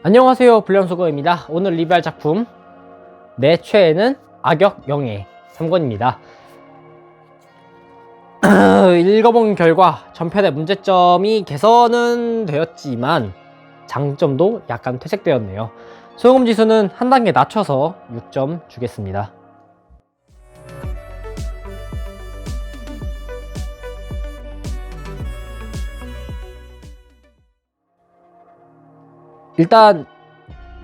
안녕하세요, 불량수거입니다. 오늘 리뷰할 작품 내 최애는 악역 영예 3권입니다. 읽어본 결과 전편의 문제점이 개선은 되었지만 장점도 약간 퇴색되었네요. 소용지수는 한 단계 낮춰서 6점 주겠습니다. 일단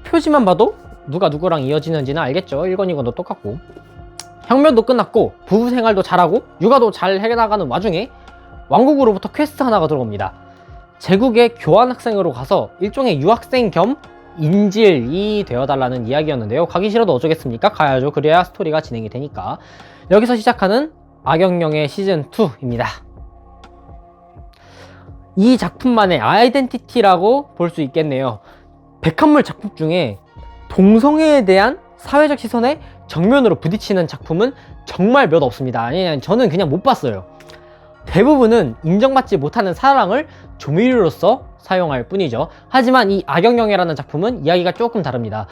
표지만 봐도 누가 누구랑 이어지는지는 알겠죠. 1권 2권도 똑같고 혁명도 끝났고 부부생활도 잘하고 육아도 잘 해나가는 와중에 왕국으로부터 퀘스트 하나가 들어옵니다. 제국의 교환학생으로 가서 일종의 유학생 겸 인질이 되어달라는 이야기였는데요. 가기 싫어도 어쩌겠습니까? 가야죠. 그래야 스토리가 진행이 되니까. 여기서 시작하는 악역영예 시즌2입니다. 이 작품만의 아이덴티티라고 볼 수 있겠네요. 백합물 작품 중에 동성애에 대한 사회적 시선에 정면으로 부딪히는 작품은 정말 몇 없습니다. 아니, 저는 그냥 못 봤어요. 대부분은 인정받지 못하는 사랑을 조미료로서 사용할 뿐이죠. 하지만 이 악역영예라는 작품은 이야기가 조금 다릅니다.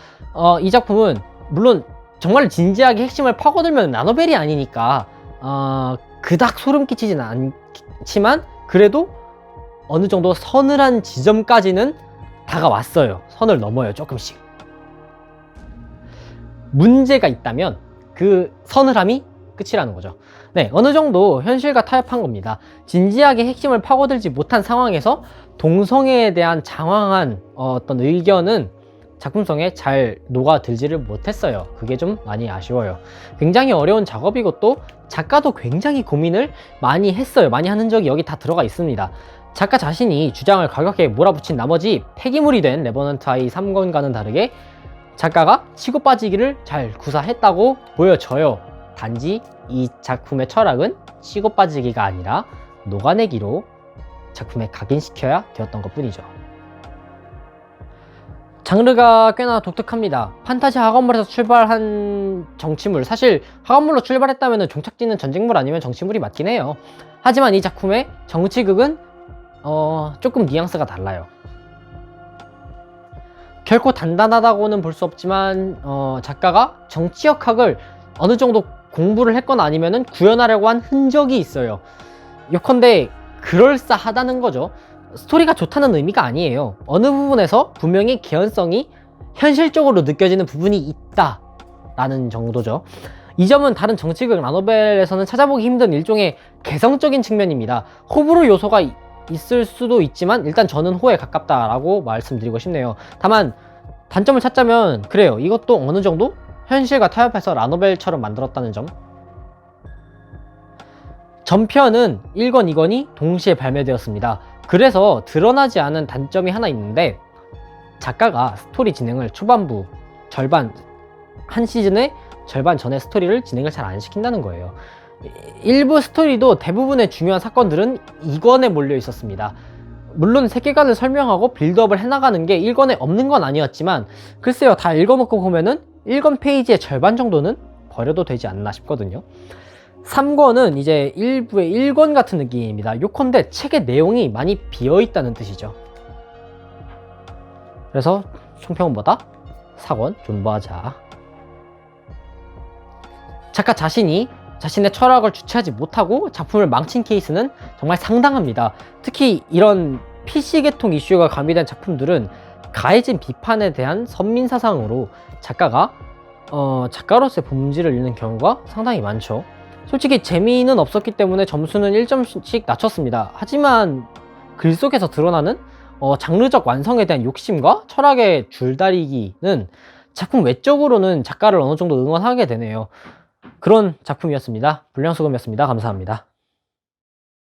이 작품은 물론 정말 진지하게 핵심을 파고들면 라노벨이 아니니까 그닥 소름 끼치진 않지만 그래도 어느 정도 서늘한 지점까지는 다가왔어요. 선을 넘어요, 조금씩. 문제가 있다면 그 서늘함이 끝이라는 거죠. 네, 어느 정도 현실과 타협한 겁니다. 진지하게 핵심을 파고들지 못한 상황에서 동성애에 대한 장황한 어떤 의견은 작품성에 잘 녹아들지를 못했어요. 그게 좀 많이 아쉬워요. 굉장히 어려운 작업이고 또 작가도 굉장히 고민을 많이 했어요. 많이 한 흔적이 여기 다 들어가 있습니다. 작가 자신이 주장을 과격하게 몰아붙인 나머지 폐기물이 된 레버넌트 아이 3권과는 다르게 작가가 치고 빠지기를 잘 구사했다고 보여져요. 단지 이 작품의 철학은 치고 빠지기가 아니라 녹아내기로 작품에 각인시켜야 되었던 것 뿐이죠. 장르가 꽤나 독특합니다. 판타지 학원물에서 출발한 정치물, 사실 학원물로 출발했다면 종착지는 전쟁물 아니면 정치물이 맞긴 해요. 하지만 이 작품의 정치극은 조금 뉘앙스가 달라요. 결코 단단하다고는 볼 수 없지만 작가가 정치역학을 어느 정도 공부를 했거나 아니면은 구현하려고 한 흔적이 있어요. 요컨대 그럴싸하다는 거죠. 스토리가 좋다는 의미가 아니에요. 어느 부분에서 분명히 개연성이 현실적으로 느껴지는 부분이 있다 라는 정도죠. 이 점은 다른 정치극 라노벨에서는 찾아보기 힘든 일종의 개성적인 측면입니다. 호불호 요소가 있을 수도 있지만 일단 저는 호에 가깝다라고 말씀드리고 싶네요. 다만 단점을 찾자면 그래요. 이것도 어느 정도 현실과 타협해서 라노벨처럼 만들었다는 점. 전편은 1권, 2권이 동시에 발매되었습니다. 그래서 드러나지 않은 단점이 하나 있는데 작가가 스토리 진행을 초반부 절반, 한 시즌의 절반 전에 스토리를 진행을 잘 안 시킨다는 거예요. 일부 스토리도 대부분의 중요한 사건들은 2권에 몰려 있었습니다. 물론 세계관을 설명하고 빌드업을 해나가는 게 1권에 없는 건 아니었지만 글쎄요, 다 읽어놓고 보면은 1권 페이지의 절반 정도는 버려도 되지 않나 싶거든요. 3권은 이제 일부의 1권 같은 느낌입니다. 요컨대 책의 내용이 많이 비어있다는 뜻이죠. 그래서 총평은보다 4권 존버하자. 작가 자신이 자신의 철학을 주체하지 못하고 작품을 망친 케이스는 정말 상당합니다. 특히 이런 PC계통 이슈가 가미된 작품들은 가해진 비판에 대한 선민사상으로 작가가 작가로서의 본질을 잃는 경우가 상당히 많죠. 솔직히 재미는 없었기 때문에 점수는 1점씩 낮췄습니다. 하지만 글 속에서 드러나는 장르적 완성에 대한 욕심과 철학의 줄다리기는 작품 외적으로는 작가를 어느 정도 응원하게 되네요. 그런 작품이었습니다. 불량수검이었습니다. 감사합니다.